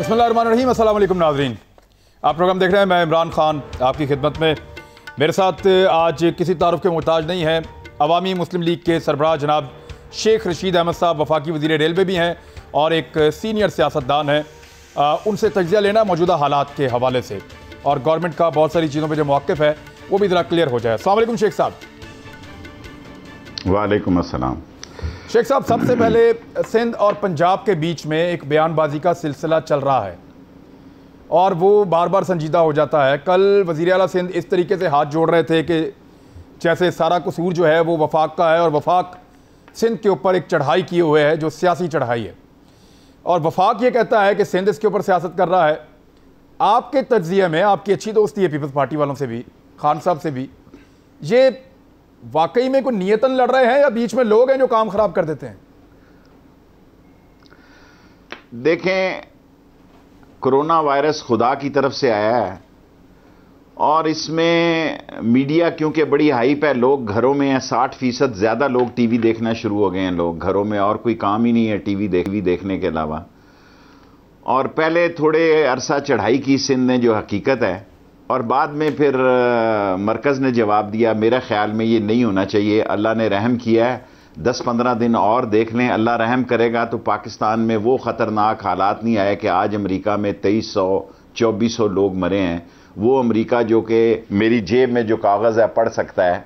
बिस्मिल्लाहिर्रहमानिर्रहीम। अस्सलाम वालेकुम नाज़रीन, आप प्रोग्राम देख रहे हैं। मैं इमरान खान आपकी खिदमत में। मेरे साथ आज किसी तारुफ के मोहताज नहीं है, अवामी मुस्लिम लीग के सरबराह जनाब शेख रशीद अहमद साहब वफाकी वज़ीर रेलवे भी हैं और एक सीनियर सियासतदान हैं। उनसे तज्ज़िया लेना मौजूदा हालात के हवाले से और गवर्नमेंट का बहुत सारी चीज़ों पर जो मौक़िफ़ है वो भी ज़रा क्लियर हो जाए। अस्सलाम वालेकुम शेख साहब। वालेकुम अस्सलाम। शेख साहब, सबसे पहले सिंध और पंजाब के बीच में एक बयानबाजी का सिलसिला चल रहा है और वो बार बार संजीदा हो जाता है। कल वज़ीर आला सिंध इस तरीके से हाथ जोड़ रहे थे कि जैसे सारा कसूर जो है वो वफाक का है और वफाक सिंध के ऊपर एक चढ़ाई किए हुए है जो सियासी चढ़ाई है, और वफाक ये कहता है कि सिंध इसके ऊपर सियासत कर रहा है। आपके तज्ज़िये में, आपकी अच्छी दोस्ती है पीपल्स पार्टी वालों से भी, खान साहब से भी, ये वाकई में कोई नियतन लड़ रहे हैं या बीच में लोग हैं जो काम खराब कर देते हैं? देखें, कोरोना वायरस खुदा की तरफ से आया है और इसमें मीडिया क्योंकि बड़ी हाइप है, लोग घरों में हैं, 60% ज़्यादा लोग टीवी देखना शुरू हो गए हैं। लोग घरों में और कोई काम ही नहीं है टीवी देखने के अलावा। और पहले थोड़े अरसा चढ़ाई की सिंध ने, जो हकीकत है, और बाद में फिर मरकज़ ने जवाब दिया। मेरा ख्याल में ये नहीं होना चाहिए। अल्लाह ने रहम किया है, 10-15 दिन और देख लें, अल्लाह रहम करेगा तो पाकिस्तान में वो ख़तरनाक हालात नहीं आए कि आज अमेरिका में 2300-2400 लोग मरे हैं। वो अमेरिका जो कि मेरी जेब में जो कागज़ है पढ़ सकता है,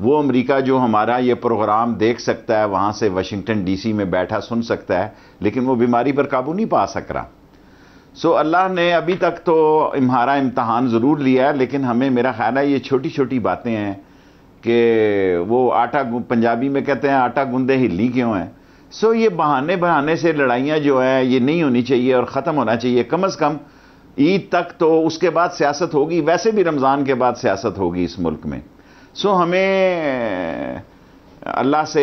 वो अमेरिका जो हमारा ये प्रोग्राम देख सकता है, वहाँ से वाशिंगटन DC में बैठा सुन सकता है, लेकिन वो बीमारी पर काबू नहीं पा सक रहा। सो अल्लाह ने अभी तक तो हमारा इम्तहान ज़रूर लिया है, लेकिन हमें, मेरा ख्याल है, ये छोटी छोटी बातें हैं कि वो आटा, पंजाबी में कहते हैं आटा गूंदे हिल्ली क्यों है। सो ये बहाने से लड़ाइयाँ जो हैं ये नहीं होनी चाहिए और ख़त्म होना चाहिए। कम अज़ कम ईद तक तो, उसके बाद सियासत होगी, वैसे भी रमज़ान के बाद सियासत होगी इस मुल्क में। सो हमें अल्लाह से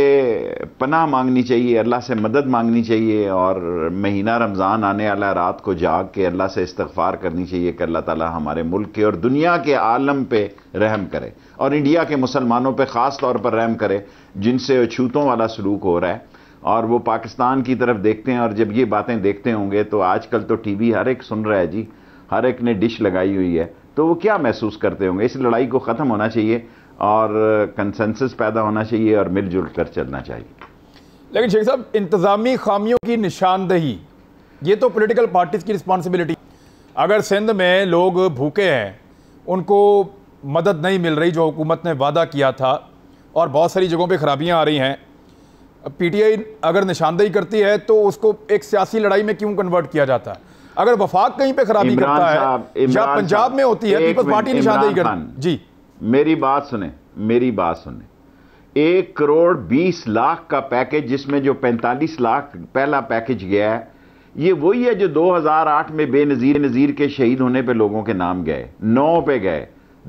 पनाह मांगनी चाहिए, अल्लाह से मदद मांगनी चाहिए और महीना रमज़ान आने वाला, रात को जाग के अल्लाह से इस्तग़फ़ार करनी चाहिए कि अल्लाह ताला हमारे मुल्क के और दुनिया के आलम पे रहम करे और इंडिया के मुसलमानों पे ख़ास तौर पर रहम करे जिनसे अछूतों वाला सलूक हो रहा है और वो पाकिस्तान की तरफ देखते हैं। और जब ये बातें देखते होंगे तो आजकल तो टीवी हर एक सुन रहा है जी, हर एक ने डिश लगाई हुई है, तो वो क्या महसूस करते होंगे। इस लड़ाई को ख़त्म होना चाहिए और कंसेंसस पैदा होना चाहिए और मिलजुल कर चलना चाहिए। लेकिन शेख साहब, इंतज़ामी खामियों की निशानदही ये तो पॉलिटिकल पार्टीज़ की रिस्पॉन्सिबिलिटी। अगर सिंध में लोग भूखे हैं, उनको मदद नहीं मिल रही जो हुकूमत ने वादा किया था, और बहुत सारी जगहों पे खराबियां आ रही हैं, PTI अगर निशानदही करती है तो उसको एक सियासी लड़ाई में क्यों कन्वर्ट किया जाता है? अगर वफाक कहीं पे खराबी करता है या पंजाब में होती है, पीपल्स पार्टी निशानदही करती जी। मेरी बात सुने। 1 करोड़ 20 लाख का पैकेज, जिसमें जो 45 लाख पहला पैकेज गया है, ये वही है जो 2008 में बेनज़ीर के शहीद होने पे लोगों के नाम गए, 9 पे गए,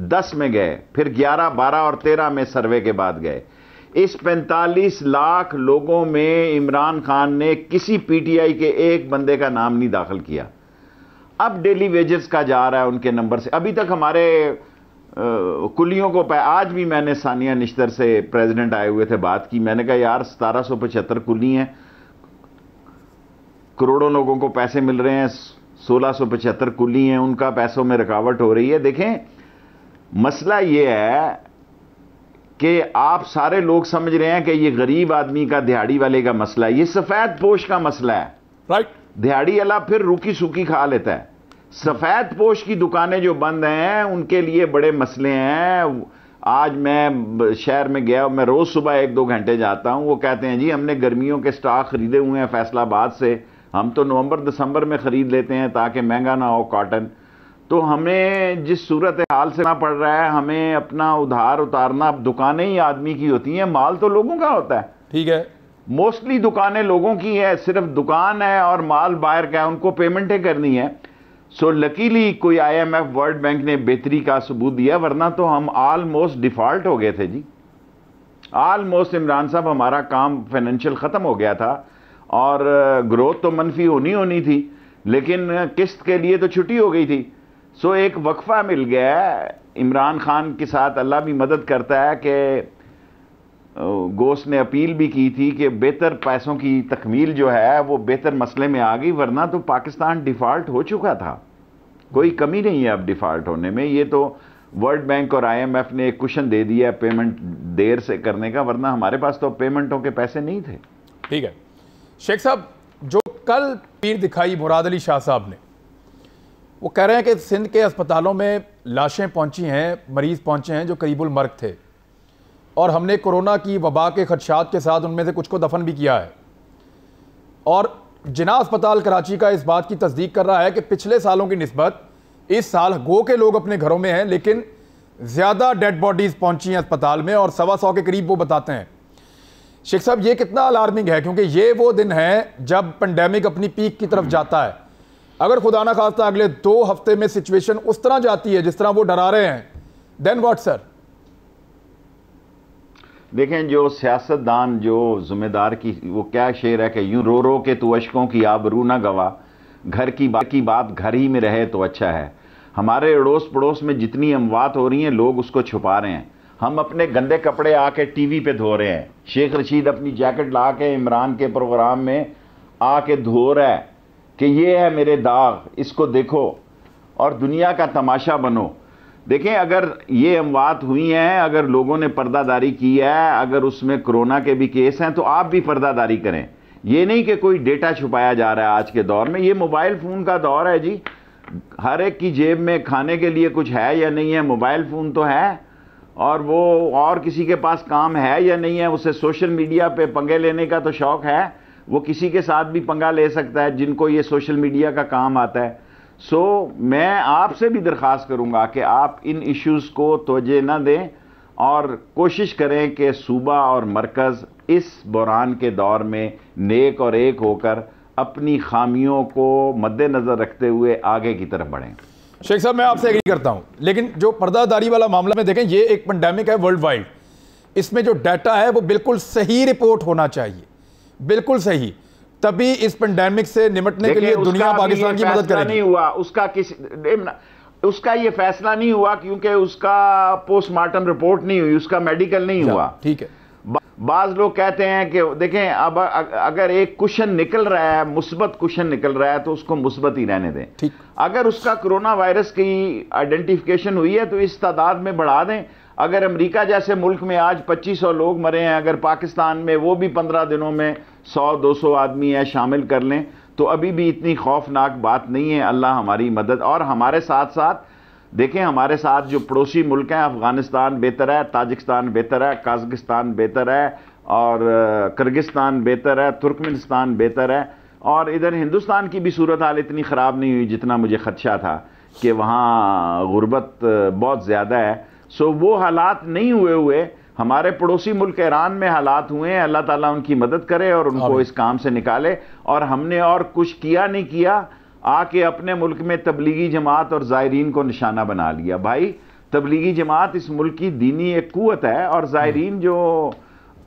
10 में गए, फिर 11, 12 और 13 में सर्वे के बाद गए। इस 45 लाख लोगों में इमरान खान ने किसी PTI के एक बंदे का नाम नहीं दाखिल किया। अब डेली वेजेस का जा रहा है उनके नंबर से। अभी तक हमारे कुलियों को, आज भी मैंने सानिया निश्तर से, प्रेसिडेंट आए हुए थे, बात की। मैंने कहा यार 1775 कुली हैं, करोड़ों लोगों को पैसे मिल रहे हैं, 1675 कुली हैं, उनका पैसों में रुकावट हो रही है। देखें, मसला ये है कि आप सारे लोग समझ रहे हैं कि ये गरीब आदमी का, दिहाड़ी वाले का मसला है, ये सफेद पोश का मसला है। राइट, दिहाड़ी वाला फिर रूखी सूखी खा लेता है। सफेद पोश की दुकानें जो बंद हैं उनके लिए बड़े मसले हैं। आज मैं शहर में गया, मैं रोज सुबह 1-2 घंटे जाता हूं, वो कहते हैं जी हमने गर्मियों के स्टॉक खरीदे हुए हैं फैसलाबाद से, हम तो नवंबर-दिसंबर में खरीद लेते हैं ताकि महंगा ना हो कॉटन। तो हमें जिस सूरत हाल से ना पड़ रहा है, हमें अपना उधार उतारना, दुकानें ही आदमी की होती हैं, माल तो लोगों का होता है। ठीक है, मोस्टली दुकानें लोगों की है, सिर्फ दुकान है और माल बाहर का है, उनको पेमेंटें करनी है। सो लकीली कोई IMF, वर्ल्ड बैंक ने बेहतरी का सबूत दिया, वरना तो हम ऑलमोस्ट डिफॉल्ट हो गए थे जी। ऑलमोस्ट इमरान साहब, हमारा काम फाइनेंशियल ख़त्म हो गया था और ग्रोथ तो मनफी होनी थी, लेकिन किस्त के लिए तो छुट्टी हो गई थी। सो एक वक्फा मिल गया इमरान खान के साथ। अल्लाह भी मदद करता है कि गोश्त ने अपील भी की थी कि बेहतर पैसों की तकमील जो है वो बेहतर मसले में आ गई, वरना तो पाकिस्तान डिफ़ॉल्ट हो चुका था। कोई कमी नहीं है अब डिफ़ॉल्ट होने में। ये तो वर्ल्ड बैंक और IMF ने एक कुशन दे दिया पेमेंट देर से करने का, वरना हमारे पास तो पेमेंटों के पैसे नहीं थे। ठीक है शेख साहब, जो कल पीर दिखाई मुराद अली शाह साहब ने, वो कह रहे हैं कि सिंध के अस्पतालों में लाशें पहुंची हैं, मरीज पहुंचे हैं जो करीबुल मर्ग थे, और हमने कोरोना की वबा के खदशात के साथ उनमें से कुछ को दफन भी किया है। और जिना अस्पताल कराची का इस बात की तस्दीक कर रहा है कि पिछले सालों की निस्बत इस साल गो के लोग अपने घरों में हैं, लेकिन ज़्यादा डेड बॉडीज़ पहुंची हैं अस्पताल में, और 125 के करीब वो बताते हैं। शेख साहब, ये कितना अलार्मिंग है, क्योंकि ये वो दिन है जब पेंडेमिक अपनी पीक की तरफ जाता है। अगर खुदा ना खास्ता अगले 2 हफ्ते में सिचुएशन उस तरह जाती है जिस तरह वो डरा रहे हैं, देन व्हाट सर? देखें, जो सियासतदान जो जिम्मेदार की, वो क्या शेर है कि यूं रो रो के तू अशकों की आबरू ना गवा, घर की बात घर ही में रहे तो अच्छा है। हमारे अड़ोस पड़ोस में जितनी अमवात हो रही हैं, लोग उसको छुपा रहे हैं। हम अपने गंदे कपड़े आके टीवी पे धो रहे हैं। शेख रशीद अपनी जैकेट ला के इमरान के प्रोग्राम में आके धो रहा है कि ये है मेरे दाग, इसको देखो और दुनिया का तमाशा बनो। देखें, अगर ये अमवात हुई हैं, अगर लोगों ने पर्दादारी की है, अगर उसमें कोरोना के भी केस हैं, तो आप भी पर्दादारी करें। ये नहीं कि कोई डेटा छुपाया जा रहा है। आज के दौर में ये मोबाइल फ़ोन का दौर है जी। हर एक की जेब में खाने के लिए कुछ है या नहीं है, मोबाइल फ़ोन तो है, और वो और किसी के पास काम है या नहीं है, उसे सोशल मीडिया पे पंगे लेने का तो शौक़ है, वो किसी के साथ भी पंगा ले सकता है जिनको ये सोशल मीडिया का काम आता है। मैं आपसे भी दरख्वास्त करूंगा कि आप इन इश्यूज़ को तवज्जो न दें और कोशिश करें कि सूबा और मरकज़ इस बहरान के दौर में नेक और एक होकर अपनी खामियों को मद्देनज़र रखते हुए आगे की तरफ बढ़ें। शेख साहब, मैं आपसे एग्री करता हूं, लेकिन जो पर्दादारी वाला मामला में देखें, ये एक पेंडेमिक है वर्ल्ड वाइड। इसमें जो डाटा है वो बिल्कुल सही रिपोर्ट होना चाहिए, बिल्कुल सही, तभी इस पेंडेमिक से निपटने के लिए दुनिया पाकिस्तान की मदद करेगी। नहीं हुआ उसका ये फैसला नहीं हुआ क्योंकि उसका पोस्टमार्टम रिपोर्ट नहीं हुई, उसका मेडिकल नहीं हुआ। ठीक है, बाज लोग कहते हैं कि देखें, अब अगर एक कुशन निकल रहा है, मुस्बत कुशन निकल रहा है, तो उसको मुस्बत ही रहने दें। ठीक, अगर उसका कोरोना वायरस की आइडेंटिफिकेशन हुई है तो इस तादाद में बढ़ा दें। अगर अमेरिका जैसे मुल्क में आज 2500 लोग मरे हैं, अगर पाकिस्तान में वो भी 15 दिनों में 100-200 आदमी है शामिल कर लें, तो अभी भी इतनी खौफनाक बात नहीं है। अल्लाह हमारी मदद। और हमारे साथ साथ देखें, हमारे साथ जो पड़ोसी मुल्क हैं, अफगानिस्तान बेहतर है, ताजिकिस्तान बेहतर है, काज़ाकिस्तान बेहतर है, और किर्गिस्तान बेहतर है, तुर्कमेनिस्तान बेहतर है, और इधर हिंदुस्तान की भी सूरत हाल इतनी ख़राब नहीं हुई जितना मुझे खदशा था कि वहाँ गुर्बत बहुत ज़्यादा है। वो हालात नहीं हुए हमारे पड़ोसी मुल्क ईरान में हालात हुए हैं। अल्लाह ताला उनकी मदद करे और उनको इस काम से निकाले। और हमने और कुछ किया नहीं किया, आके अपने मुल्क में तबलीगी जमात और ज़ायरीन को निशाना बना लिया। भाई, तबलीगी जमात इस मुल्क की दीनी एक कुव्वत है, और ज़ायरीन जो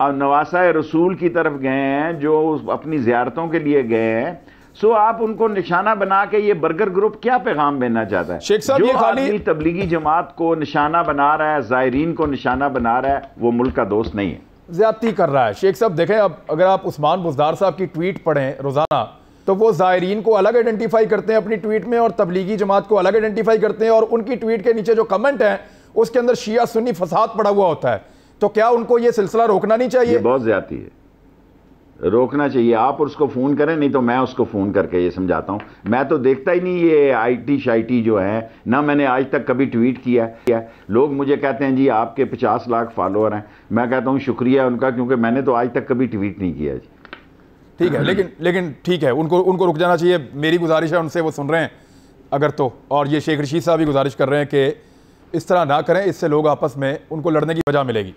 नवासा रसूल की तरफ गए हैं, जो अपनी ज़ियारतों के लिए गए हैं, आप उनको निशाना बना के ये बर्गर ग्रुप क्या पैगाम देना चाहता है? शेख साहब, जो ये खाली आदमी तबलीगी जमात को निशाना बना रहा है, ज़ायरीन को निशाना बना रहा है, वो मुल्क का दोस्त नहीं है, ज्यादती कर रहा है। शेख साहब देखें, अब अगर आप उस्मान बुज़दार साहब की ट्वीट पढ़ें रोज़ाना, तो वो ज़ायरीन को अलग आइडेंटिफाई करते हैं अपनी ट्वीट में और तबलीगी जमात को अलग आइडेंटिफाई करते हैं, और उनकी ट्वीट के नीचे जो कमेंट है उसके अंदर शिया सुन्नी फसाद पड़ा हुआ होता है। तो क्या उनको ये सिलसिला रोकना नहीं चाहिए? ये बहुत ज्यादती है, रोकना चाहिए। आप उसको फ़ोन करें, नहीं तो मैं उसको फ़ोन करके ये समझाता हूँ। मैं तो देखता ही नहीं ये IT शाइटी जो है ना, मैंने आज तक कभी ट्वीट किया। लोग मुझे कहते हैं जी आपके 50 लाख फॉलोअर हैं। मैं कहता हूँ शुक्रिया उनका, क्योंकि मैंने तो आज तक कभी ट्वीट नहीं किया जी। ठीक है, लेकिन ठीक है, उनको रुक जाना चाहिए। मेरी गुजारिश है उनसे, वो सुन रहे हैं अगर तो, और ये शेख रशीद साहब भी गुजारिश कर रहे हैं कि इस तरह ना करें, इससे लोग आपस में उनको लड़ने की वजह मिलेगी।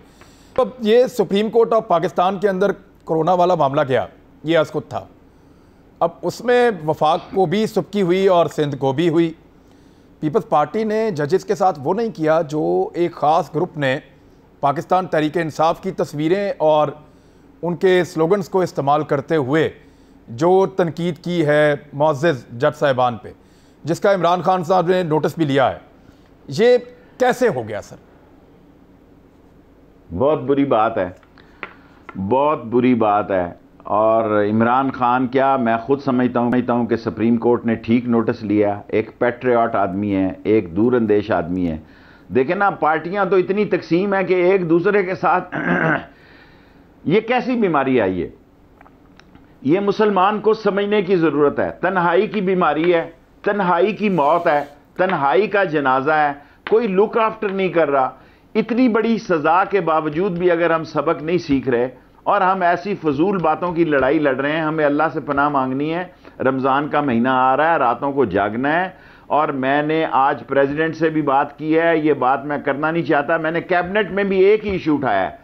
तो ये सुप्रीम कोर्ट ऑफ पाकिस्तान के अंदर कोरोना वाला मामला गया, ये असकुत था। अब उसमें वफाक को भी सुबकी हुई और सिंध को भी हुई। पीपल्स पार्टी ने जजेस के साथ वो नहीं किया जो एक ख़ास ग्रुप ने पाकिस्तान तहरीक इंसाफ की तस्वीरें और उनके स्लोगन्स को इस्तेमाल करते हुए जो तनकीद की है मुअज़्ज़ज़ जज साहिबान पे, जिसका इमरान खान साहब ने नोटिस भी लिया है। ये कैसे हो गया सर? बहुत बुरी बात है। बहुत बुरी बात है। और इमरान खान, क्या मैं खुद समझता हूँ कि सुप्रीम कोर्ट ने ठीक नोटिस लिया। एक पैट्रियट आदमी है, एक दूरअंदेश आदमी है। देखें ना, पार्टियां तो इतनी तकसीम है कि एक दूसरे के साथ ये कैसी बीमारी आई है, ये मुसलमान को समझने की ज़रूरत है। तन्हाई की बीमारी है, तन्हाई की मौत है, तन्हाई का जनाजा है, कोई लुक आफ्टर नहीं कर रहा। इतनी बड़ी सज़ा के बावजूद भी अगर हम सबक नहीं सीख रहे और हम ऐसी फजूल बातों की लड़ाई लड़ रहे हैं, हमें अल्लाह से पनाह मांगनी है। रमज़ान का महीना आ रहा है, रातों को जागना है। और मैंने आज प्रेसिडेंट से भी बात की है, ये बात मैं करना नहीं चाहता, मैंने कैबिनेट में भी एक ही इशू उठाया है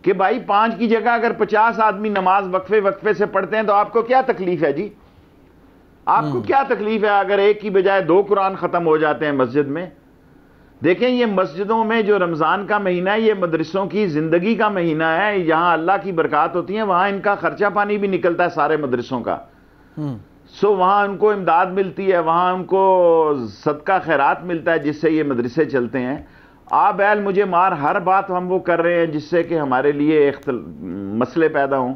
कि भाई 5 की जगह अगर 50 आदमी नमाज वक्फे वक्फे से पढ़ते हैं तो आपको क्या तकलीफ है जी? आपको क्या तकलीफ है अगर एक की बजाय 2 कुरान खत्म हो जाते हैं मस्जिद में? देखें, ये मस्जिदों में जो रमजान का महीना है, ये मदरसों की जिंदगी का महीना है। यहां अल्लाह की बरकत होती है, वहां इनका खर्चा पानी भी निकलता है सारे मदरसों का। सो वहां उनको इमदाद मिलती है, वहां उनको सदका खैरात मिलता है, जिससे ये मदरसे चलते हैं। आप बैल मुझे मार, हर बात हम वो कर रहे हैं जिससे कि हमारे लिए मसले पैदा हों।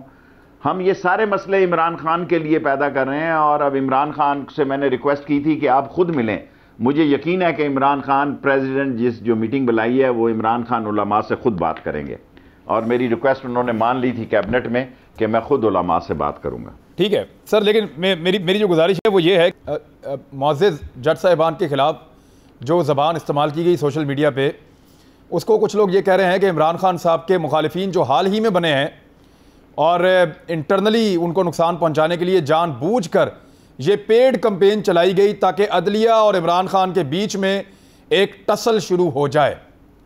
हम ये सारे मसले इमरान खान के लिए पैदा कर रहे हैं। और अब इमरान खान से मैंने रिक्वेस्ट की थी कि आप खुद मिलें। मुझे यकीन है कि इमरान खान प्रेसिडेंट जो मीटिंग बुलाई है, वो इमरान खान उलमा से खुद बात करेंगे। और मेरी रिक्वेस्ट उन्होंने मान ली थी कैबिनेट में कि मैं खुद उलमा से बात करूंगा। ठीक है सर, लेकिन मेरी जो गुजारिश है वो ये है, मुअज़्ज़िज़ जज साहिबान के खिलाफ जो ज़बान इस्तेमाल की गई सोशल मीडिया पे, उसको कुछ लोग ये कह रहे हैं कि इमरान खान साहब के मुखालिफिन जो हाल ही में बने हैं और इंटरनली उनको नुकसान पहुंचाने के लिए जानबूझकर ये पेड कैंपेन चलाई गई ताकि अदलिया और इमरान खान के बीच में एक टसल शुरू हो जाए।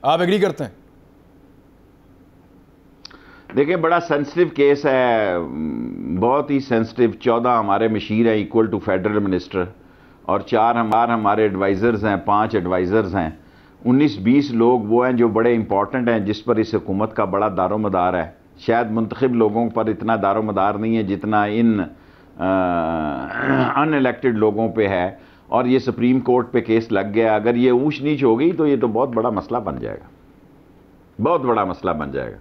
आप एग्री करते हैं? देखिए, बड़ा सेंसिटिव केस है, बहुत ही सेंसिटिव। 14 हमारे मशीर हैं इक्वल टू फेडरल मिनिस्टर, और 4 हमारे एडवाइज़र्स हैं, 5 एडवाइज़र्स हैं। 19-20 लोग वो हैं जो बड़े इंपॉर्टेंट हैं, जिस पर इस हुकूमत का बड़ा दारोमदार है। शायद मुंतखब लोगों पर इतना दारोमदार नहीं है जितना इन अनइलेक्टेड लोगों पे है। और ये सुप्रीम कोर्ट पे केस लग गया, अगर ये ऊंच नीच हो गई तो ये तो बहुत बड़ा मसला बन जाएगा, बहुत बड़ा मसला बन जाएगा।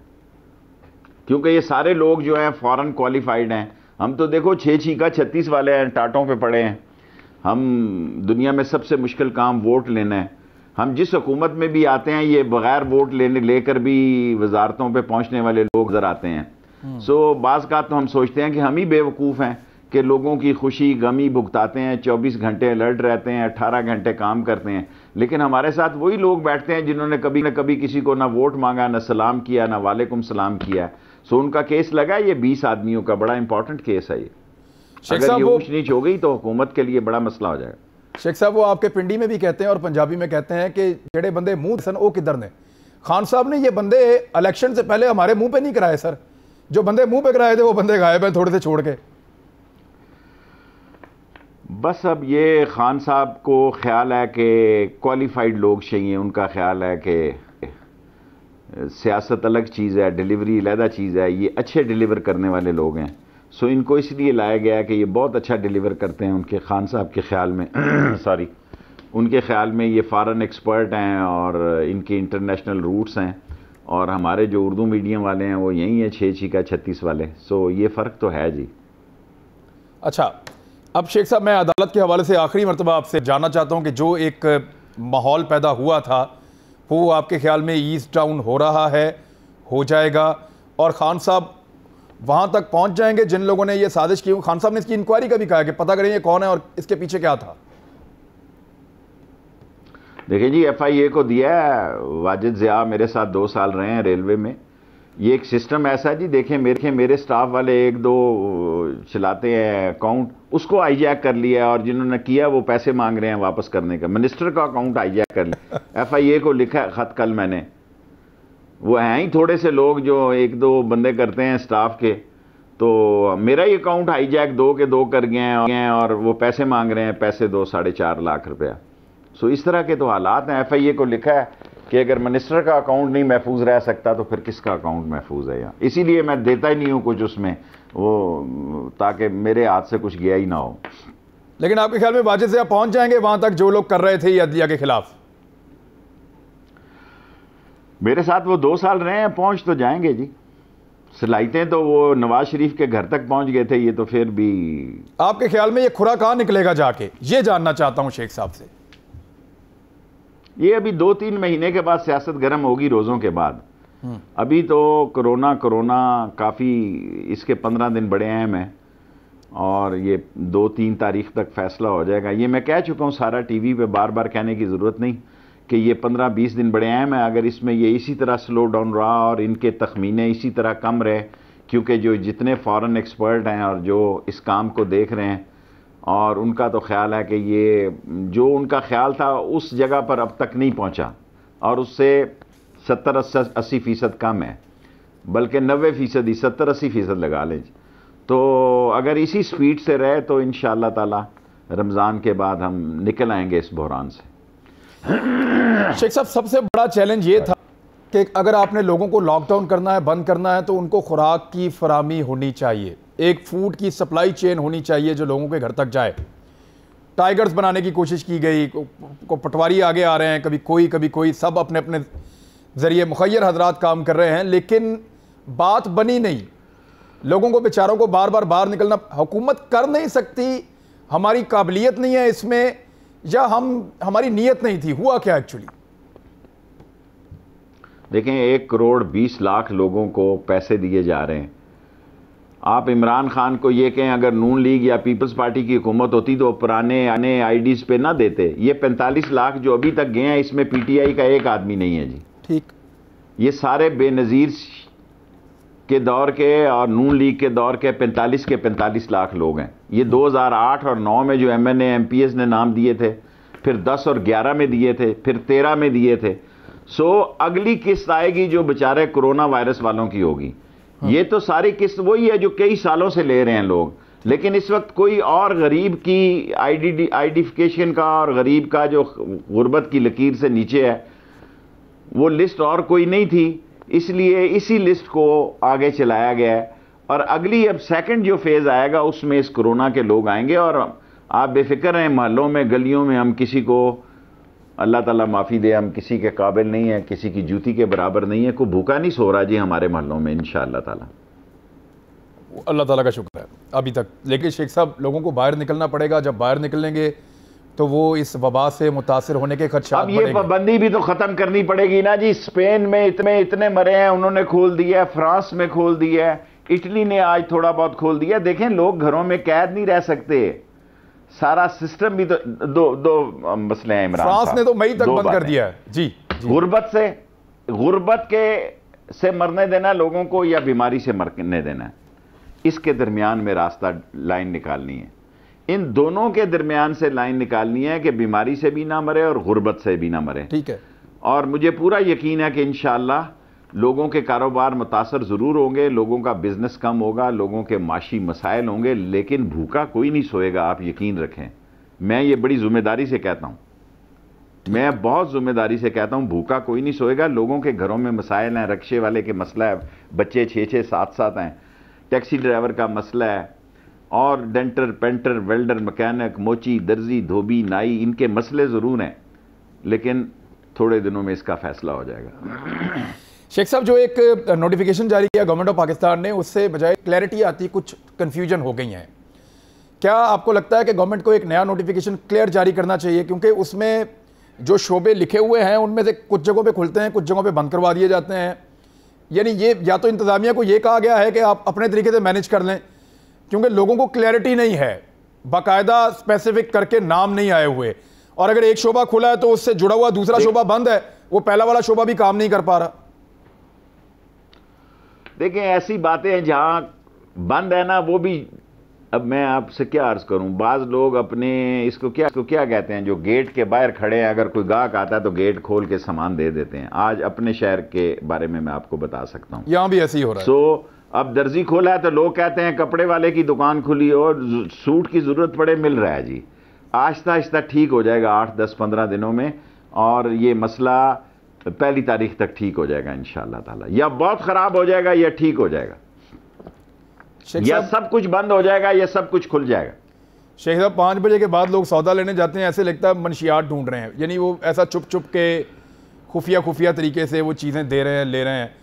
क्योंकि ये सारे लोग जो हैं फॉरेन क्वालिफाइड हैं। हम तो देखो 6 का 36 वाले हैं, टाटों पे पड़े हैं। हम दुनिया में सबसे मुश्किल काम वोट लेना है। हम जिस हुकूमत में भी आते हैं, ये बगैर वोट लेकर भी वजारतों पे पहुंचने वाले लोग नजर आते हैं। सो बाज़ का तो हम सोचते हैं कि हम ही बेवकूफ़ हैं कि लोगों की खुशी गमी भुगताते हैं, 24 घंटे अलर्ट रहते हैं, 18 घंटे काम करते हैं। लेकिन हमारे साथ वही लोग बैठते हैं जिन्होंने कभी न कभी किसी को ना वोट मांगा, ना सलाम किया, ना वालेकुम सलाम किया। सो उनका केस लगा, ये 20 आदमियों का बड़ा इंपॉर्टेंट केस है ये। अगर ये ऊंच नीच हो गई तो हुकूमत के लिए बड़ा मसला हो जाएगा। शेख साहब, वो आपके पिंडी में भी कहते हैं और पंजाबी में कहते हैं कि जेड़े बंदे मुंह सन वो किधर ने। खान साहब ने ये बंदे इलेक्शन से पहले हमारे मुंह पे नहीं कराए सर। जो बंदे मुंह पे कराए थे वो बंदे गायब हैं थोड़े से छोड़ के। बस अब ये खान साहब को ख्याल है कि क्वालिफाइड लोग चाहिए। उनका ख्याल है कि सियासत अलग चीज़ है, डिलीवरी अलहदा चीज़ है। ये अच्छे डिलीवर करने वाले लोग हैं। सो इनको इसलिए लाया गया है कि ये बहुत अच्छा डिलीवर करते हैं उनके खान साहब के ख्याल में सॉरी, उनके ख्याल में ये फॉरेन एक्सपर्ट हैं और इनके इंटरनेशनल रूट्स हैं। और हमारे जो उर्दू मीडियम वाले हैं वो यही हैं, 6 का 36 वाले। सो ये फ़र्क तो है जी। अच्छा, अब शेख साहब, मैं अदालत के हवाले से आखिरी मरतबा आपसे जानना चाहता हूँ कि जो एक माहौल पैदा हुआ था वो आपके ख्याल में ईज डाउन हो रहा है, हो जाएगा, और खान साहब वहाँ तक पहुँच जाएंगे जिन लोगों ने ये साजिश की? खान साहब ने इसकी इंक्वायरी का भी कहा कि पता करें ये कौन है और इसके पीछे क्या था। देखिए जी, FIA को दिया है। वाजिद ज़िया मेरे साथ 2 साल रहे हैं रेलवे में। ये एक सिस्टम ऐसा है जी, देखें मेरे स्टाफ वाले 1-2 चलाते हैं अकाउंट, उसको हाईजैक कर लिया और जिन्होंने किया वो पैसे मांग रहे हैं वापस करने का। मिनिस्टर का अकाउंट हाईजैक कर लिया। FIA को लिखा है खत कल मैंने। वो हैं ही थोड़े से लोग जो 1-2 बंदे करते हैं स्टाफ के, तो मेरा ही अकाउंट हाईजैक 2 के 2 कर गए हैं और वो पैसे मांग रहे हैं, पैसे दो 4.5 लाख रुपया। सो इस तरह के तो हालात हैं। FIA को लिखा है कि अगर मिनिस्टर का अकाउंट नहीं महफूज रह सकता तो फिर किसका अकाउंट महफूज है यहाँ। इसीलिए मैं देता ही नहीं हूँ कुछ उसमें, वो ताकि मेरे हाथ से कुछ गया ही ना हो। लेकिन आपके ख्याल में वाजिद ज़िया पहुंच जाएंगे वहां तक जो लोग कर रहे थे अदलिया के खिलाफ? मेरे साथ वो 2 साल रहे हैं, पहुंच तो जाएंगे जी। सलाहितें तो वो नवाज शरीफ के घर तक पहुंच गए थे, ये तो फिर भी। आपके ख्याल में ये खुरा कहाँ निकलेगा जाके, ये जानना चाहता हूं शेख साहब से। ये अभी 2-3 महीने के बाद सियासत गर्म होगी, रोज़ों के बाद। अभी तो कोरोना काफ़ी, इसके 15 दिन बड़े अहम हैं और ये 2-3 तारीख तक फैसला हो जाएगा। ये मैं कह चुका हूँ सारा, टीवी पे बार बार कहने की ज़रूरत नहीं कि ये 15-20 दिन बड़े अहम है। अगर इसमें ये इसी तरह स्लो डाउन रहा और इनके तखमीने इसी तरह कम रहे, क्योंकि जो जितने फॉरेन एक्सपर्ट हैं और जो इस काम को देख रहे हैं, और उनका तो ख्याल है कि ये जो उनका ख्याल था उस जगह पर अब तक नहीं पहुंचा, और उससे 70-80% कम है, बल्कि 90% ही, 70-80% लगा लें। तो अगर इसी स्पीड से रहे तो इंशाअल्लाह ताला रमज़ान के बाद हम निकल आएंगे इस बहरान से। शेख साहब, सबसे बड़ा चैलेंज ये था कि अगर आपने लोगों को लॉकडाउन करना है, बंद करना है, तो उनको खुराक की फरामी होनी चाहिए, एक फूड की सप्लाई चेन होनी चाहिए जो लोगों के घर तक जाए। टाइगर्स बनाने की कोशिश की गई, को पटवारी आगे आ रहे हैं, कभी कोई, सब अपने अपने ज़रिए मुखय्यर हजरात काम कर रहे हैं, लेकिन बात बनी नहीं। लोगों को, बेचारों को बार बार बाहर निकलना, हुकूमत कर नहीं सकती, हमारी काबिलियत नहीं है इसमें, या हमारी नीयत नहीं थी, हुआ क्या एक्चुअली? देखें, 1 करोड़ 20 लाख लोगों को पैसे दिए जा रहे हैं। आप इमरान खान को ये कहें अगर नून लीग या पीपल्स पार्टी की हुकूमत होती तो पुराने आने आईडीज पे ना देते। ये 45 लाख जो अभी तक गए हैं, इसमें पीटीआई का एक आदमी नहीं है जी। ठीक, ये सारे बेनज़ीर के दौर के और नून लीग के दौर के 45 लाख लोग हैं। ये 2008 और 9 में जो MNA MPs ने नाम दिए थे, फिर 10 और 11 में दिए थे, फिर 13 में दिए थे। सो अगली किस्त आएगी जो बेचारे कोरोना वायरस वालों की होगी। ये तो सारी किस्त वही है जो कई सालों से ले रहे हैं लोग, लेकिन इस वक्त कोई और गरीब की आइडेंटिफिकेशन का और गरीब का जो गुर्बत की लकीर से नीचे है, वो लिस्ट और कोई नहीं थी, इसलिए इसी लिस्ट को आगे चलाया गया है। और अगली अब सेकंड जो फेज आएगा उसमें इस कोरोना के लोग आएंगे, और आप बेफिक्र हैं, मोहल्लों में गलियों में हम किसी को, अल्लाह ताला माफ़ी दे, हम किसी के काबिल नहीं है, किसी की जूती के बराबर नहीं है, कोई भूखा नहीं सो रहा जी हमारे मोहल्लों में इंशाअल्लाह ताला। अल्लाह ताला का शुक्र है अभी तक। लेकिन शेख साहब, लोगों को बाहर निकलना पड़ेगा, जब बाहर निकलेंगे तो वो इस वबा से मुतासिर होने के खदशात अब ये पाबंदी भी तो ख़त्म करनी पड़ेगी ना जी। स्पेन में इतने मरे हैं, उन्होंने खोल दिया है, फ्रांस में खोल दिया है, इटली ने आज थोड़ा बहुत खोल दिया। देखें, लोग घरों में कैद नहीं रह सकते, सारा सिस्टम भी तो दो मसले हैं। इमरान फ्रांस ने तो मई तक बंद कर दिया है जी। गुर्बत से मरने देना लोगों को या बीमारी से मरने देना, इसके दरमियान में रास्ता लाइन निकालनी है। इन दोनों के दरमियान से लाइन निकालनी है कि बीमारी से भी ना मरे और गुर्बत से भी ना मरे। ठीक है। और मुझे पूरा यकीन है कि इंशाअल्लाह लोगों के कारोबार मुतासर ज़रूर होंगे, लोगों का बिजनेस कम होगा, लोगों के माशी मसाइल होंगे, लेकिन भूखा कोई नहीं सोएगा, आप यकीन रखें। मैं ये बड़ी जिम्मेदारी से कहता हूँ, मैं बहुत जिम्मेदारी से कहता हूँ, भूखा कोई नहीं सोएगा। लोगों के घरों में मसाइल हैं, रिक्शे वाले के मसला है, बच्चे 6-6 7-7 हैं, टैक्सी ड्राइवर का मसला है, और डेंटर, पेंटर, वेल्डर, मैकेनिक, मोची, दर्जी, धोबी, नाई, इनके मसले ज़रूर हैं, लेकिन थोड़े दिनों में इसका फैसला हो जाएगा। शेख साहब, जो एक नोटिफिकेशन जारी किया गवर्नमेंट ऑफ पाकिस्तान ने, उससे बजाय क्लैरिटी आती, कुछ कन्फ्यूजन हो गई हैं। क्या आपको लगता है कि गवर्नमेंट को एक नया नोटिफिकेशन क्लियर जारी करना चाहिए, क्योंकि उसमें जो शोबे लिखे हुए हैं उनमें से कुछ जगहों पे खुलते हैं, कुछ जगहों पे बंद करवा दिए जाते हैं? यानी ये या तो इंतज़ामिया को ये कहा गया है कि आप अपने तरीके से मैनेज कर लें, क्योंकि लोगों को क्लैरिटी नहीं है, बाकायदा स्पेसिफिक करके नाम नहीं आए हुए, और अगर एक शोबा खुला है तो उससे जुड़ा हुआ दूसरा शोबा बंद है, वो पहला वाला शोबा भी काम नहीं कर पा रहा। देखें, ऐसी बातें हैं जहां बंद है ना, वो भी, अब मैं आपसे क्या अर्ज करूं, बाज लोग अपने इसको क्या कहते हैं, जो गेट के बाहर खड़े हैं, अगर कोई गाहक आता है तो गेट खोल के सामान दे देते हैं। आज अपने शहर के बारे में मैं आपको बता सकता हूं, यहां भी ऐसे ही हो रहा है। अब दर्जी खोला है तो लोग कहते हैं कपड़े वाले की दुकान खुली और सूट की जरूरत पड़े, मिल रहा है जी। आहिस्ता आहिस्ता ठीक हो जाएगा 8, 10, 15 दिनों में, और ये मसला 1 तारीख तक ठीक हो जाएगा इंशाअल्लाह ताला। या बहुत खराब हो जाएगा या ठीक हो जाएगा, या सब कुछ बंद हो जाएगा या सब कुछ खुल जाएगा। शेख साहब, 5 बजे के बाद लोग सौदा लेने जाते हैं, ऐसे लगता है मनशियात ढूंढ रहे हैं, यानी वो ऐसा चुप चुप के खुफिया तरीके से वो चीज़ें दे रहे हैं, ले रहे हैं।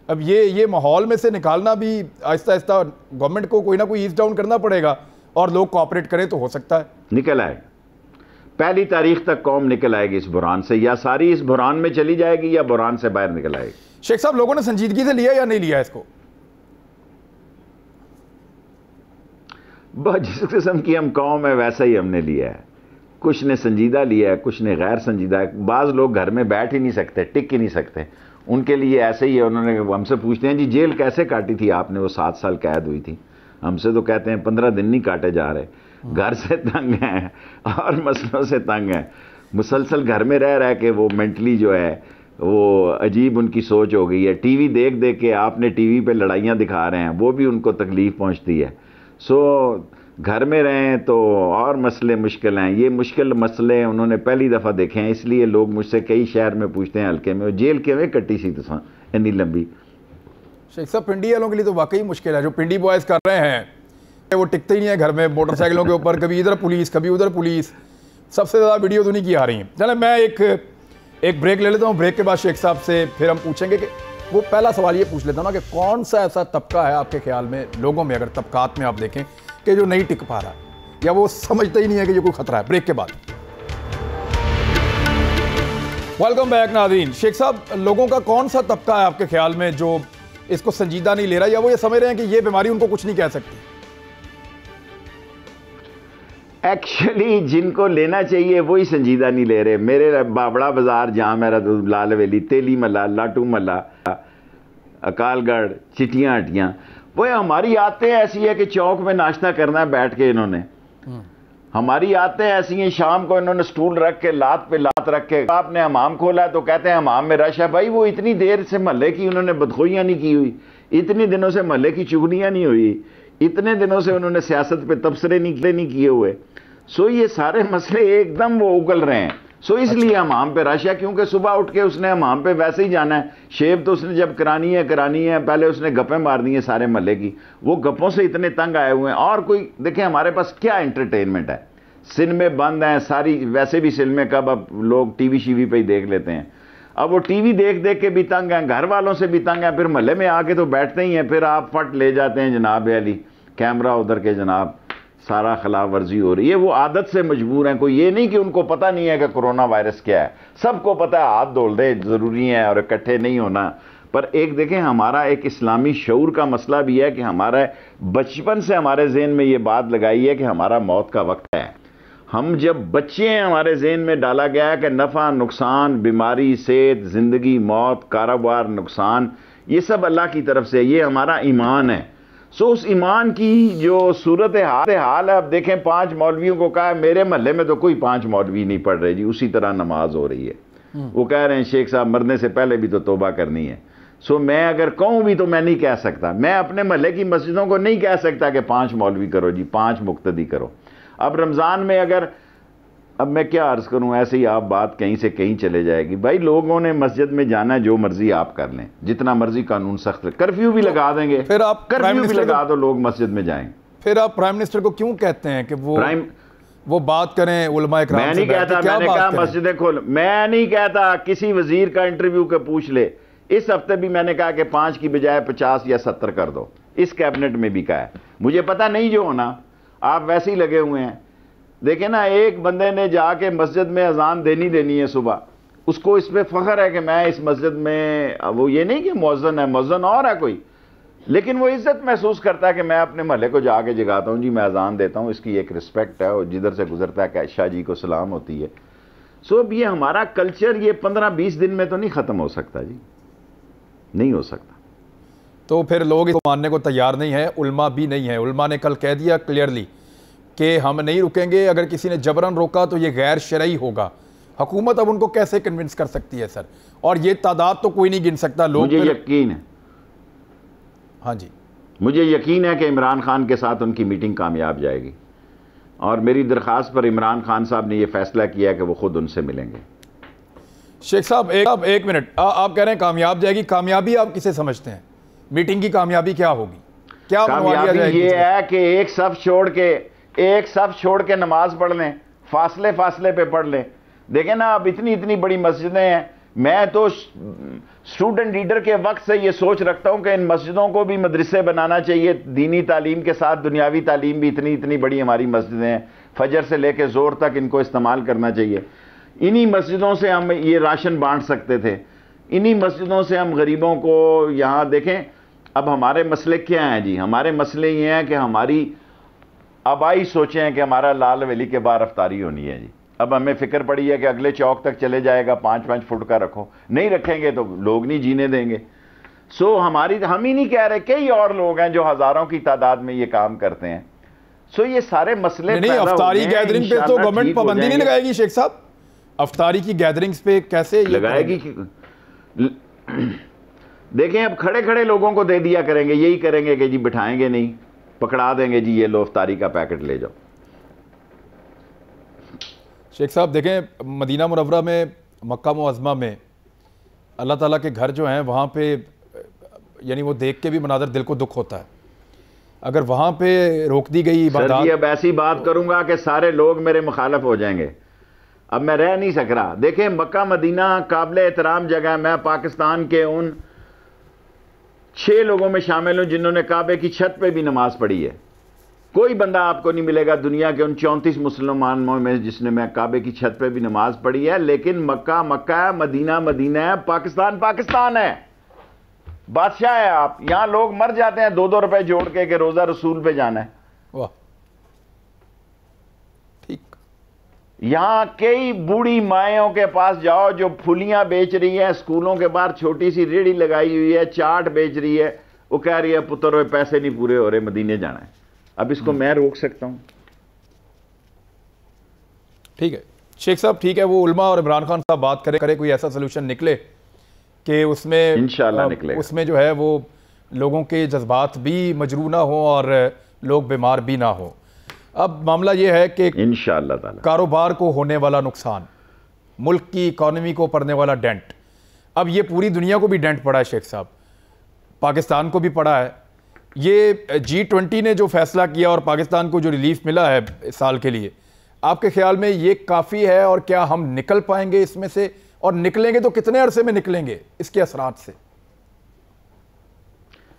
अब ये माहौल में से निकालना भी आहिस्ता आहिस्ता गवर्नमेंट को कोई ना कोई ईज डाउन करना पड़ेगा और लोग कोऑपरेट करें तो हो सकता है निकल आएगा। पहली तारीख तक कौम निकल आएगी इस बुरान से, या सारी इस बुरान में चली जाएगी या बुरान से बाहर निकल आएगी। शेख साहब, लोगों ने संजीदगी से लिया या नहीं लिया इसको? जिस किस्म की हम कौम है वैसा ही हमने लिया है। कुछ ने संजीदा लिया है, कुछ ने गैर संजीदा है। बाज़ लोग घर में बैठ ही नहीं सकते, टिक ही नहीं सकते, उनके लिए ऐसे ही है। उन्होंने हमसे पूछते हैं जी जेल कैसे काटी थी आपने, वो 7 साल कैद हुई थी। हमसे तो कहते हैं 15 दिन नहीं काटे जा रहे, घर से तंग हैं और मसलों से तंग हैं। मुसलसल घर में रह रह के वो मेंटली जो है वो अजीब उनकी सोच हो गई है। टीवी देख देख के आपने टीवी पे लड़ाइयाँ दिखा रहे हैं, वो भी उनको तकलीफ़ पहुँचती है। सो घर में रहें तो और मसले मुश्किल हैं। ये मुश्किल मसले उन्होंने पहली दफ़ा देखे हैं, इसलिए लोग मुझसे कई शहर में पूछते हैं हल्के में जेल किवें कट्टी सी तुसां इतनी लंबी। शेख साहब, पिंडी वालों के लिए तो वाकई मुश्किल है। जो पिंडी बॉयज़ कर रहे हैं वो टिकते ही नहीं है घर में, मोटरसाइकिलों के ऊपर कभी इधर पुलिस कभी उधर पुलिस। सबसे ज़्यादा वीडियो तो नहीं की आ रही हैं। चलें मैं एक ब्रेक ले लेता हूँ। ब्रेक के बाद शेख साहब से फिर हम पूछेंगे कि वो पहला सवाल ये पूछ लेता हूँ ना कि कौन सा ऐसा तबका है आपके ख्याल में, लोगों में अगर तबकात में आप देखें कि जो नहीं टिक पा रहा या वो समझते ही नहीं है कि ये कोई खतरा है। ब्रेक के बाद वेलकम बैक नाज़रीन। शेख साहब, लोगों का कौन सा तबका है आपके ख्याल में जो इसको संजीदा नहीं ले रहा या वो ये समझ रहे हैं कि ये बीमारी उनको कुछ नहीं कह सकती? एक्चुअली जिनको लेना चाहिए वही संजीदा नहीं ले रहे। मेरे बाबड़ा बाजार जहाँ मेरा लाल हवेली, तेली मल्ला, लाटू मल्ला, अकालगढ़, चिटियाँ हटियाँ, वो हमारी आदतें ऐसी है कि चौक में नाश्ता करना है बैठ के इन्होंने। हमारी आदतें ऐसी हैं, शाम को इन्होंने स्टूल रख के लात पे लात रख के आपने हमाम खोला है तो कहते हैं हमाम में रश है। भाई वो इतनी देर से महल्ले की उन्होंने बदखोइयाँ नहीं की हुई, इतने दिनों से महल्ले की चुगलियाँ नहीं हुई, इतने दिनों से उन्होंने सियासत पे तबसरे नहीं किए हुए। सो ये सारे मसले एकदम वो उगल रहे हैं। सो इसलिए हमाम पे रश है, क्योंकि सुबह उठ के उसने हमाम पे वैसे ही जाना है। शेव तो उसने जब करानी है पहले उसने गप्पें मारनी है सारे महल्ले की। वो गप्पों से इतने तंग आए हुए हैं। और कोई देखें हमारे पास क्या एंटरटेनमेंट है, सिनेमे बंद हैं सारी, वैसे भी सिनेमे कब अब लोग टीवी शीवी पे ही देख लेते हैं। अब वो टीवी देख देख के भी तंग हैं, घर वालों से भी तंग हैं, फिर महल्ले में आके तो बैठते ही हैं, फिर आप फट ले जाते हैं जनाब अली कैमरा उधर के, जनाब सारा खिलाफ वर्जी हो रही है। वो आदत से मजबूर हैं। कोई ये नहीं कि उनको पता नहीं है कि कोरोना वायरस क्या है, सबको पता है, हाथ धो दे जरूरी है और इकट्ठे नहीं होना। पर एक देखें हमारा एक इस्लामी शऊर का मसला भी है कि हमारा बचपन से हमारे जहन में ये बात लगाई है कि हमारा मौत का वक्त है। हम जब बच्चे हैं हमारे जहन में डाला गया है कि नफ़ा नुकसान, बीमारी, सेहत, जिंदगी, मौत, कारोबार, नुकसान, ये सब अल्लाह की तरफ से, ये हमारा ईमान है। सो उस ईमान की जो सूरत हाल है, अब देखें 5 मौलवियों को कहा है, मेरे महल्ले में तो कोई 5 मौलवी नहीं पढ़ रहे जी, उसी तरह नमाज हो रही है। वो कह रहे हैं शेख साहब मरने से पहले भी तो तौबा करनी है। सो मैं अगर कहूँ भी तो मैं नहीं कह सकता, मैं अपने महल्ले की मस्जिदों को नहीं कह सकता कि 5 मौलवी करो जी, 5 मुक्तदी करो। अब रमज़ान में अगर, अब मैं क्या अर्ज करूं, ऐसे ही आप बात कहीं से कहीं चले जाएगी। भाई लोगों ने मस्जिद में जाना है, जो मर्जी आप कर लें, जितना मर्जी कानून सख्त, कर्फ्यू भी लगा देंगे, फिर आप कर्फ्यू भी लगा दो, लोग मस्जिद में जाएं। फिर आप प्राइम मिनिस्टर को क्यों कहते हैं कि वो बात करें उलमा इकराम से? मैं नहीं कहता, मैंने कहा मस्जिदें खोल, मैं नहीं कहता। किसी वजीर का इंटरव्यू के पूछ ले। इस हफ्ते भी मैंने कहा कि 5 की बजाय 50 या 70 कर दो। इस कैबिनेट में भी कहा है। मुझे पता नहीं जो होना, आप वैसे ही लगे हुए हैं। देखें ना, एक बंदे ने जाके मस्जिद में अजान देनी है सुबह, उसको इस पे फख्र है कि मैं इस मस्जिद में, वो ये नहीं कि मुअज्जिन है, मुअज्जिन और है कोई, लेकिन वो इज्जत महसूस करता है कि मैं अपने महल्ले को जाके जगाता हूँ जी, मैं अजान देता हूँ, इसकी एक रिस्पेक्ट है, और जिधर से गुजरता है कि शाह जी को सलाम होती है। सो अब ये हमारा कल्चर ये 15-20 दिन में तो नहीं ख़त्म हो सकता जी, नहीं हो सकता। तो फिर लोग इसको मानने को तैयार नहीं है, उलमा भी नहीं है। उलमा ने कल कह दिया क्लियरली कि हम नहीं रुकेंगे, अगर किसी ने जबरन रोका तो ये गैर शरई होगा। हुकूमत अब उनको कैसे कन्विंस कर सकती है सर? और ये तादाद तो कोई नहीं गिन सकता। लोग, मुझे यकीन है, हाँ जी, मुझे यकीन है कि इमरान खान के साथ उनकी मीटिंग कामयाब जाएगी, और मेरी दरख्वास्त पर इमरान खान साहब ने यह फैसला किया कि वो खुद उनसे मिलेंगे। शेख साहब एक मिनट, आप कह रहे हैं कामयाब जाएगी, कामयाबी आप किसे समझते हैं? मीटिंग की कामयाबी क्या होगी? क्या कामयाबी ये है कि एक सफ छोड़ के नमाज पढ़ लें, फासले पे पढ़ लें। देखें ना, अब इतनी बड़ी मस्जिदें हैं, मैं तो स्टूडेंट लीडर के वक्त से ये सोच रखता हूं कि इन मस्जिदों को भी मदरसे बनाना चाहिए, दीनी तालीम के साथ दुनियावी तालीम भी। इतनी इतनी बड़ी हमारी मस्जिदें हैं, फजर से लेकर जोर तक इनको इस्तेमाल करना चाहिए। इन्हीं मस्जिदों से हम ये राशन बांट सकते थे, इन्हीं मस्जिदों से हम गरीबों को। यहां देखें, अब हमारे मसले क्या हैं जी? हमारे मसले ये हैं कि हमारी आबाई सोचे हैं कि हमारा लाल हवेली के बाहर अफ्तारी होनी है जी। अब हमें फिक्र पड़ी है कि अगले चौक तक चले जाएगा, 5-5 फुट का रखो, नहीं रखेंगे तो लोग नहीं जीने देंगे। सो हम ही नहीं कह रहे, कई और लोग हैं जो हजारों की तादाद में ये काम करते हैं। सो ये सारे मसले नहीं, अफ्तारी गैदरिंग पे तो गवर्नमेंट पाबंदी नहीं लगाएगी शेख साहब? अफ्तारी की गैदरिंग्स पे कैसे लगाएगी? देखें, अब खड़े खड़े लोगों को दे दिया करेंगे, यही करेंगे कि जी बिठाएंगे नहीं, पकड़ा देंगे जी, ये लो अफ्तारी का पैकेट ले जाओ। शेख साहब देखें, मदीना मुनव्वरा में, मक्का मुअज़्ज़मा में अल्लाह ताला के घर जो हैं वहाँ पे, यानी वो देख के भी मनाज़र दिल को दुख होता है। अगर वहाँ पे रोक दी गई इबादत, अब ऐसी बात करूंगा कि सारे लोग मेरे मुखालफ हो जाएंगे, अब मैं रह नहीं सक रहा। देखें, मक्का मदीना काबिल एहतराम जगह। मैं पाकिस्तान के उन 6 लोगों में शामिल हूं जिन्होंने काबे की छत पे भी नमाज पढ़ी है। कोई बंदा आपको नहीं मिलेगा दुनिया के उन 34 मुसलमानों में जिसने मैं काबे की छत पे भी नमाज पढ़ी है। लेकिन मक्का मक्का है, मदीना मदीना है, पाकिस्तान पाकिस्तान है, बादशाह है आप। यहां लोग मर जाते हैं 2-2 रुपए जोड़ के रोजा रसूल पे जाना है। वाह, ठीक। यहां कई बूढ़ी माएओं के पास जाओ जो फुलियां बेच रही है, स्कूलों के बाहर छोटी सी रेहड़ी लगाई हुई है, चाट बेच रही है, वो कह रही है पुत्र पैसे नहीं पूरे हो रहे, मदीने जाना है। अब इसको मैं रोक सकता हूं? ठीक है शेख साहब, ठीक है, वो उलमा और इमरान खान साहब बात करे कोई ऐसा सोल्यूशन निकले कि उसमें इंशाअल्लाह निकले, उसमें जो है वो लोगों के जज्बात भी मजरू ना हो और लोग बीमार भी ना हो। अब मामला ये है कि इंशाअल्लाह ताला कारोबार को होने वाला नुकसान, मुल्क की इकॉनमी को पड़ने वाला डेंट, अब ये पूरी दुनिया को भी डेंट पड़ा है शेख साहब, पाकिस्तान को भी पड़ा है। ये G20 ने जो फैसला किया और पाकिस्तान को जो रिलीफ मिला है इस साल के लिए, आपके ख्याल में ये काफ़ी है? और क्या हम निकल पाएंगे इसमें से? और निकलेंगे तो कितने अरसे में निकलेंगे इसके असरात से?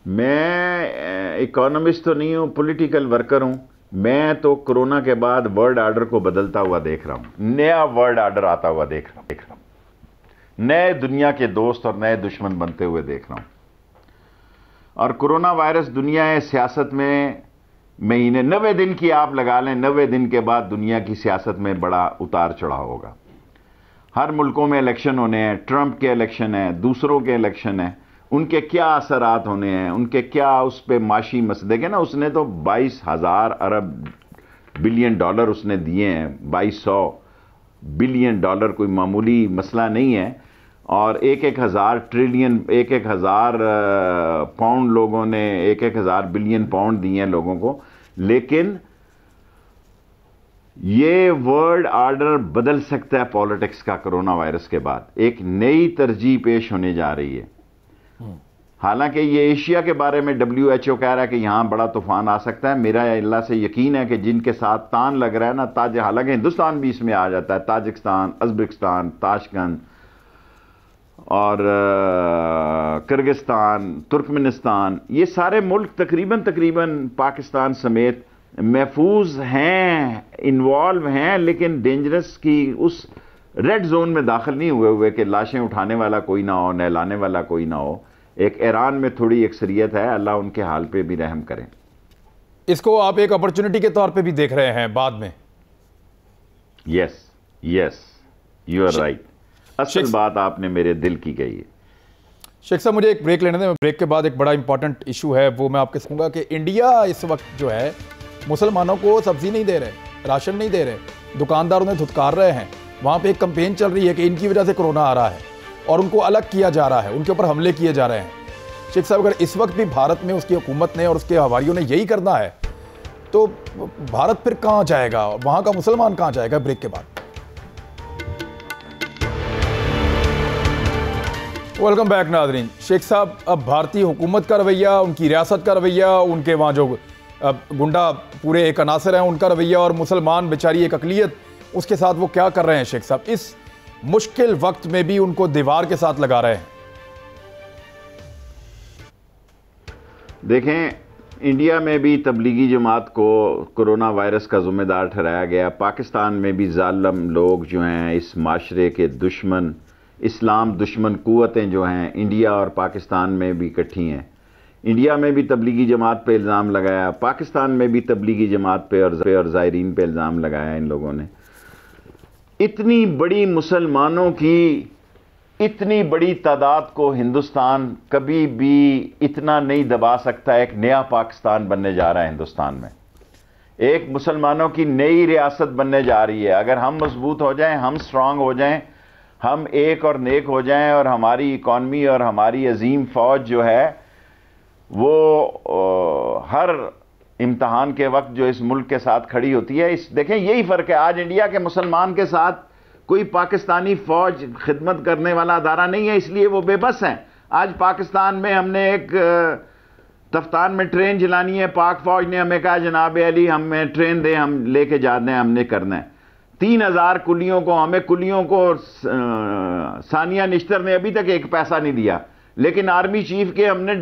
मैं इकोनॉमिस्ट तो नहीं हूं, पॉलिटिकल वर्कर हूं। मैं तो कोरोना के बाद वर्ल्ड ऑर्डर को बदलता हुआ देख रहा हूं, नया वर्ल्ड ऑर्डर आता हुआ देख रहा हूं, नए दुनिया के दोस्त और नए दुश्मन बनते हुए देख रहा हूं। और कोरोना वायरस दुनिया सियासत में महीने 90 दिन की आप लगा लें, 90 दिन के बाद दुनिया की सियासत में बड़ा उतार चढ़ाव होगा। हर मुल्कों में इलेक्शन होने हैं, ट्रंप के इलेक्शन है, दूसरों के इलेक्शन है, उनके क्या असरात होने हैं, उनके क्या उस पर माशी देखें ना, उसने तो 22,000 अरब बिलियन डॉलर उसने दिए हैं, 2200 बिलियन डॉलर कोई मामूली मसला नहीं है। और 1,000 ट्रिलियन, 1,000 पाउंड लोगों ने 1,000 बिलियन पाउंड दिए हैं लोगों को। लेकिन ये वर्ल्ड ऑर्डर बदल सकता है पॉलिटिक्स का कोरोना वायरस के बाद, एक नई तरजीह पेश होने जा रही है। हालांकि ये एशिया के बारे में WHO कह रहा है कि यहां बड़ा तूफान आ सकता है। मेरा अल्लाह से यकीन है कि जिनके साथ तान लग रहा है ना, हालांकि हिंदुस्तान भी इसमें आ जाता है, ताजिकिस्तान, उज़्बेकिस्तान, ताशकंद और किर्गिस्तान, तुर्कमेनिस्तान, ये सारे मुल्क तकरीबन पाकिस्तान समेत महफूज हैं, इन्वॉल्व हैं, लेकिन डेंजरस की उस रेड जोन में दाखिल नहीं हुए कि लाशें उठाने वाला कोई ना हो, नहलाने वाला कोई ना हो। एक ईरान में थोड़ी अक्सरियत है, अल्लाह उनके हाल पे भी रहम करें। इसको आप एक अपॉर्चुनिटी के तौर पे भी देख रहे हैं बाद में? Yes, you are right. असल बात आपने मेरे दिल की कही है। शेख साहब, मुझे एक ब्रेक लेने दें। ब्रेक के बाद एक बड़ा इंपॉर्टेंट इशू है, वो मैं आपके कहूँगा कि इंडिया इस वक्त जो है मुसलमानों को सब्जी नहीं दे रहे, राशन नहीं दे रहे, दुकानदार उन्हें धुतकार रहे हैं। वहाँ पे एक कंपेन चल रही है कि इनकी वजह से कोरोना आ रहा है और उनको अलग किया जा रहा है, उनके ऊपर हमले किए जा रहे हैं। शेख साहब, अगर इस वक्त भी भारत में उसकी हुकूमत ने और उसके हवारियों ने यही करना है तो भारत फिर कहाँ जाएगा, वहाँ का मुसलमान कहाँ जाएगा? ब्रेक के बाद वेलकम बैक नाज़रीन। शेख साहब, अब भारतीय हुकूमत का रवैया, उनकी रियासत का रवैया, उनके वहाँ जो गुंडा पूरे एक अनासर हैं उनका रवैया, और मुसलमान बेचारी एक अकलियत, उसके साथ वो क्या कर रहे हैं शेख साहब? इस मुश्किल वक्त में भी उनको दीवार के साथ लगा रहे हैं। देखें, इंडिया में भी तबलीगी जमात को कोरोना वायरस का ज़िम्मेदार ठहराया गया। पाकिस्तान में भी जालिम लोग जो हैं, इस माशरे के दुश्मन, इस्लाम दुश्मन क़ुव्वतें जो हैं, इंडिया और पाकिस्तान में भी इकट्ठी हैं। इंडिया में भी तबलीगी जमात पे इल्ज़ाम लगाया, पाकिस्तान में भी तबलीगी जमात पे और ज़ायरीन पे इल्ज़ाम लगाया इन लोगों ने। इतनी बड़ी मुसलमानों की इतनी बड़ी तादाद को हिंदुस्तान कभी भी इतना नहीं दबा सकता। एक नया पाकिस्तान बनने जा रहा है हिंदुस्तान में, एक मुसलमानों की नई रियासत बनने जा रही है। अगर हम मजबूत हो जाएं, हम स्ट्रांग हो जाएं, हम एक और नेक हो जाएं और हमारी इकॉनमी और हमारी अजीम फौज जो है वो हर इम्तहान के वक्त जो इस मुल्क के साथ खड़ी होती है। इस देखें, यही फ़र्क है। आज इंडिया के मुसलमान के साथ कोई पाकिस्तानी फौज खिदमत करने वाला अदारा नहीं है, इसलिए वो बेबस हैं। आज पाकिस्तान में हमने एक तफ्तान में ट्रेन चलानी है, पाक फौज ने हमें कहा जनाब अली हमें ट्रेन दें, हम लेके जाते हैं, हमने करना है। 3000 कुलियों को, हमें कुलियों को सानिया निश्तर ने अभी तक एक पैसा नहीं दिया, लेकिन आर्मी चीफ के हमने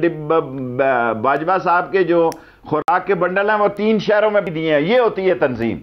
बाजवा साहब के जो खुराक के बंडल हैं वो 3 शहरों में भी दिए हैं। ये होती है तंजीम।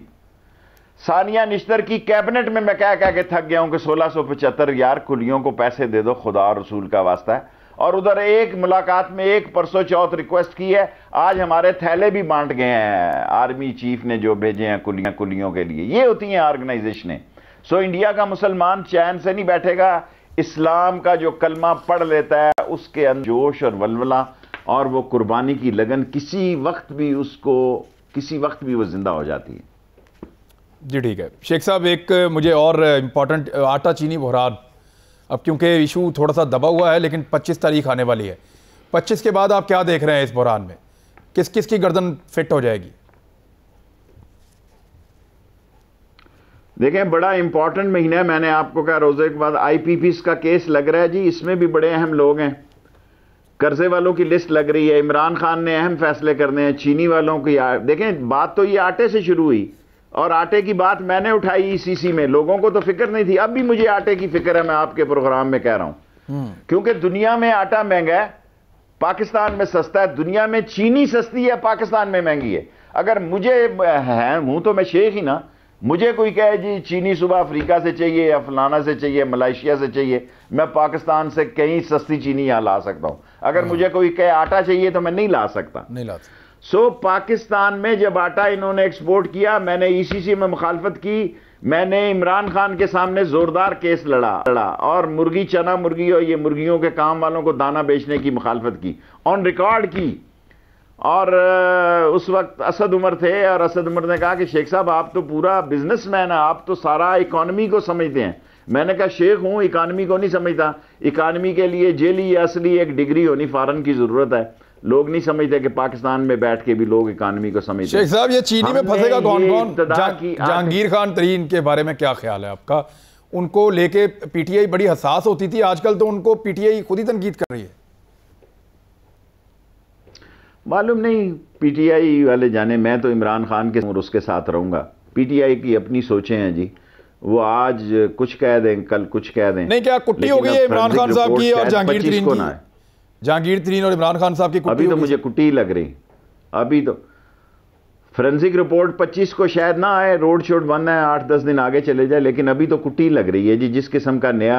सानिया निश्तर की कैबिनेट में मैं कह के थक गया हूं कि 1675 यार कुलियों को पैसे दे दो, खुदा और रसूल का वास्ता है। और उधर एक मुलाकात में एक परसों चौथ रिक्वेस्ट की है, आज हमारे थैले भी बांट गए हैं आर्मी चीफ ने जो भेजे हैं कुलियों के लिए। ये होती हैं ऑर्गेनाइजेशनें। सो इंडिया का मुसलमान चैन से नहीं बैठेगा। इस्लाम का जो कलमा पढ़ लेता है उसके अंदर जोश और वलवला और वो कुर्बानी की लगन किसी वक्त भी वो जिंदा हो जाती है। जी ठीक है शेख साहब, एक मुझे और इम्पॉर्टेंट आटा चीनी बहरान, अब क्योंकि इशू थोड़ा सा दबा हुआ है, लेकिन 25 तारीख आने वाली है। 25 के बाद आप क्या देख रहे हैं इस बहरान में? किस किस की गर्दन फिट हो जाएगी? देखें, बड़ा इंपॉर्टेंट महीना है। मैंने आपको कहा रोजे के बाद IPPs का केस लग रहा है जी, इसमें भी बड़े अहम लोग हैं। कर्जे वालों की लिस्ट लग रही है, इमरान खान ने अहम फैसले करने हैं। चीनी वालों की देखें, बात तो ये आटे से शुरू हुई और आटे की बात मैंने उठाई ECC में। लोगों को तो फिक्र नहीं थी, अब भी मुझे आटे की फिक्र है। मैं आपके प्रोग्राम में कह रहा हूं क्योंकि दुनिया में आटा महंगा है, पाकिस्तान में सस्ता है। दुनिया में चीनी सस्ती है, पाकिस्तान में महंगी है। अगर मुझे है, हूं तो मैं शेख ही ना, मुझे कोई कहे जी चीनी सुबह अफ्रीका से चाहिए या फलाना से चाहिए, मलेशिया से चाहिए, मैं पाकिस्तान से कहीं सस्ती चीनी यहां ला सकता हूं। अगर मुझे कोई कहे आटा चाहिए तो मैं नहीं ला सकता। सो पाकिस्तान में जब आटा इन्होंने एक्सपोर्ट किया, मैंने ECC में मुखालफत की। मैंने इमरान खान के सामने जोरदार केस लड़ा और मुर्गी, चना मुर्गी और ये मुर्गियों के काम वालों को दाना बेचने की मुखालफत की, ऑन रिकॉर्ड की। और उस वक्त असद उमर थे और असद उमर ने कहा कि शेख साहब आप तो पूरा बिजनेसमैन है, आप तो सारा इकॉनमी को समझते हैं। मैंने कहा शेख हूं, इकॉनमी को नहीं समझता। इकॉनमी के लिए जेली असली एक डिग्री होनी फॉरन की जरूरत है। लोग नहीं समझते कि पाकिस्तान में बैठ के भी लोग इकॉनमी को समझते। शेख साहब, ये चीनी में फंसेगा कौन कौन? जहांगीर खान तरीन के बारे में क्या ख्याल है आपका? उनको लेके PTI बड़ी हसास होती थी, आजकल तो उनको PTI खुद ही तनकीद कर रही है। मालूम नहीं, PTI वाले जाने, मैं तो इमरान खान के और उसके साथ रहूंगा। PTI की अपनी सोचें हैं जी, वो आज कुछ कह दें, कल कुछ कह दें। नहीं, क्या कुट्टी हो गई है इमरान खान साहब की और जहांगीर तरीन की? जहांगीर तरीन और इमरान खान साहब की कुट्टी अभी तो मुझे कुट्टी लग रही। अभी तो फोरेंसिक रिपोर्ट 25 को शायद ना आए, रोड शोड बंद है, 8-10 दिन आगे चले जाए, लेकिन अभी तो कुट्टी लग रही है जी। जिस किस्म का नया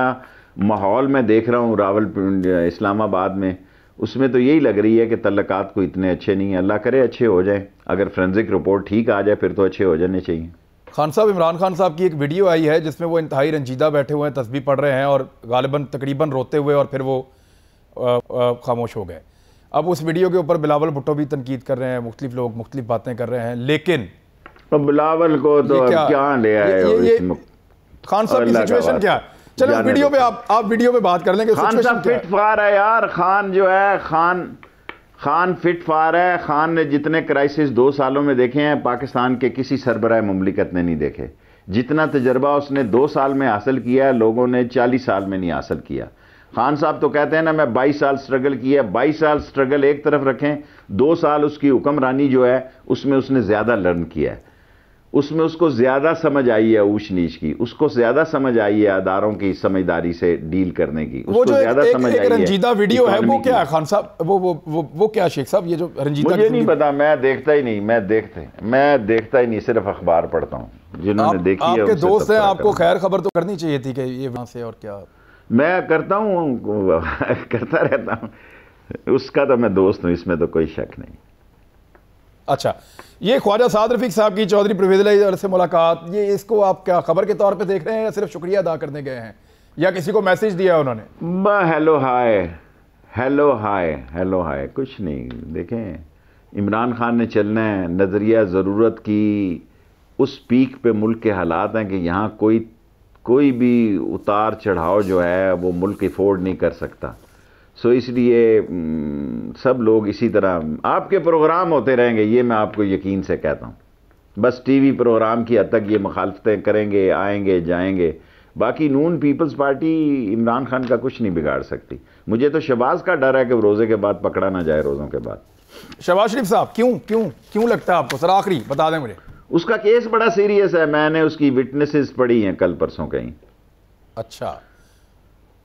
माहौल मैं देख रहा हूँ रावलपिंडी, इस्लामाबाद में, उसमें तो यही लग रही है कि तल्लकात को इतने अच्छे नहीं है। अल्लाह करे अच्छे हो जाए। अगर फोरेंसिक रिपोर्ट ठीक आ जाए फिर तो अच्छे हो जाने चाहिए। खान साहब, इमरान खान साहब की एक वीडियो आई है जिसमें वो इंतहाई रंजीदा बैठे हुए हैं, तस्बीह पढ़ रहे हैं और गालिबन तकरीबन रोते हुए, और फिर वो खामोश हो गए। अब उस वीडियो के ऊपर बिलावल भुट्टो भी तनकीद कर रहे हैं, मुख्तलिफ लोग मुख्तलिफ बातें कर रहे हैं, लेकिन तो बिलावल को तो क्या ले आए खान साहब की सिचुएशन क्या है? चलो वीडियो पे आप वीडियो पे बात कर लेंगे। खान साहब फिट फार है यार। खान जो है, खान फिट फार है। खान ने जितने क्राइसिस 2 सालों में देखे हैं, पाकिस्तान के किसी सरबराह मुमलिकत ने नहीं देखे। जितना तजर्बा उसने 2 साल में हासिल किया है, लोगों ने 40 साल में नहीं हासिल किया। खान साहब तो कहते हैं ना, मैं 22 साल स्ट्रगल किया। 22 साल स्ट्रगल एक तरफ रखें, 2 साल उसकी हुक्मरानी जो है उसमें उसने ज्यादा लर्न किया है। उसमें उसको ज्यादा समझ आई है ऊंच नीच की, उसको ज्यादा समझ आई है अदारों की समझदारी से डील करने की, वो जो ज्यादा समझ आई है। रंजीदा वीडियो है वो क्या है खान साहब, वो क्या शेख साहब, ये जो रंजीदा, मुझे नहीं पता, मैं देखता ही नहीं, मैं देखता ही नहीं, सिर्फ अखबार पढ़ता हूँ। जिन्होंने देखी है आपके दोस्त हैं, आपको खैर खबर तो करनी चाहिए थी कि ये वहां से, और क्या मैं करता हूँ करता रहता हूँ, उसका तो मैं दोस्त हूँ, इसमें तो कोई शक नहीं। अच्छा, ये ख्वाजा साद रफीक साहब की चौधरी परवेज़ से मुलाकात, ये इसको आप क्या खबर के तौर पे देख रहे हैं या सिर्फ शुक्रिया अदा करने गए हैं, या किसी को मैसेज दिया उन्होंने? Hello hi hello hi hello hi, कुछ नहीं। देखें, इमरान खान ने चलना है, नज़रिया ज़रूरत की उस पीक पे मुल्क के हालात हैं कि यहाँ कोई भी उतार चढ़ाव जो है वो मुल्क अफोर्ड नहीं कर सकता। सो इसलिए सब लोग इसी तरह आपके प्रोग्राम होते रहेंगे, ये मैं आपको यकीन से कहता हूँ। बस टीवी प्रोग्राम की हद तक ये मुखालफतें करेंगे, आएंगे जाएंगे, बाकी नून पीपल्स पार्टी इमरान खान का कुछ नहीं बिगाड़ सकती। मुझे तो शहबाज का डर है कि रोज़े के बाद पकड़ा ना जाए, रोज़ों के बाद। शहबाज शरीफ साहब क्यों लगता है आपको? सर आखिरी बता दें मुझे। उसका केस बड़ा सीरियस है, मैंने उसकी विटनेसेस पढ़ी हैं कल परसों कहीं। अच्छा,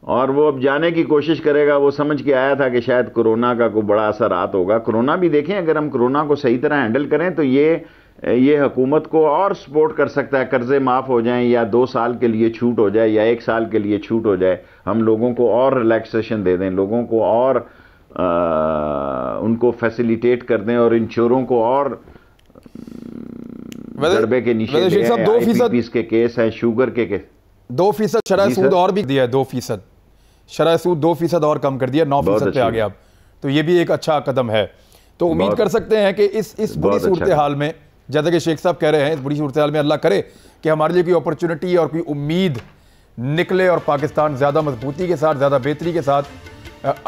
और वो अब जाने की कोशिश करेगा। वो समझ के आया था कि शायद कोरोना का कोई बड़ा असरात होगा। कोरोना भी देखें, अगर हम कोरोना को सही तरह हैंडल करें तो ये हुकूमत को और सपोर्ट कर सकता है। कर्जे माफ़ हो जाएं, या 2 साल के लिए छूट हो जाए, या 1 साल के लिए छूट हो जाए। हम लोगों को और रिलैक्सेशन दे दें, लोगों को और उनको फैसिलिटेट कर दें, और इन चोरों को और दरबे के नीचे IPPs के केस हैं, शुगर के केस। 2% शरह सूद और भी दिया है, 2% शरह सूद 2% और कम कर दिया, 9% पे आ गया अब। तो ये भी एक अच्छा कदम है। तो उम्मीद कर सकते हैं कि इस बुरी सूरत हाल में, जैसा कि शेख साहब कह रहे हैं, इस बुरी सूरत हाल में अल्लाह करे कि हमारे लिए कोई अपॉर्चुनिटी और कोई उम्मीद निकले, और पाकिस्तान ज़्यादा मजबूती के साथ, ज़्यादा बेहतरी के साथ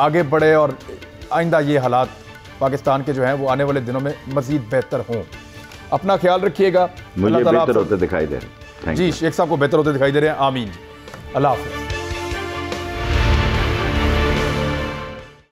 आगे बढ़े, और आइंदा ये हालात पाकिस्तान के जो हैं वो आने वाले दिनों में मज़ीद बेहतर हों। अपना ख्याल रखिएगा। मुझे बेहतर होते दिखाई दे रहे हैं। जी, शेख साहब को बेहतर होते दिखाई दे रहे हैं। आमीन। अल्लाह हाफ़िज़।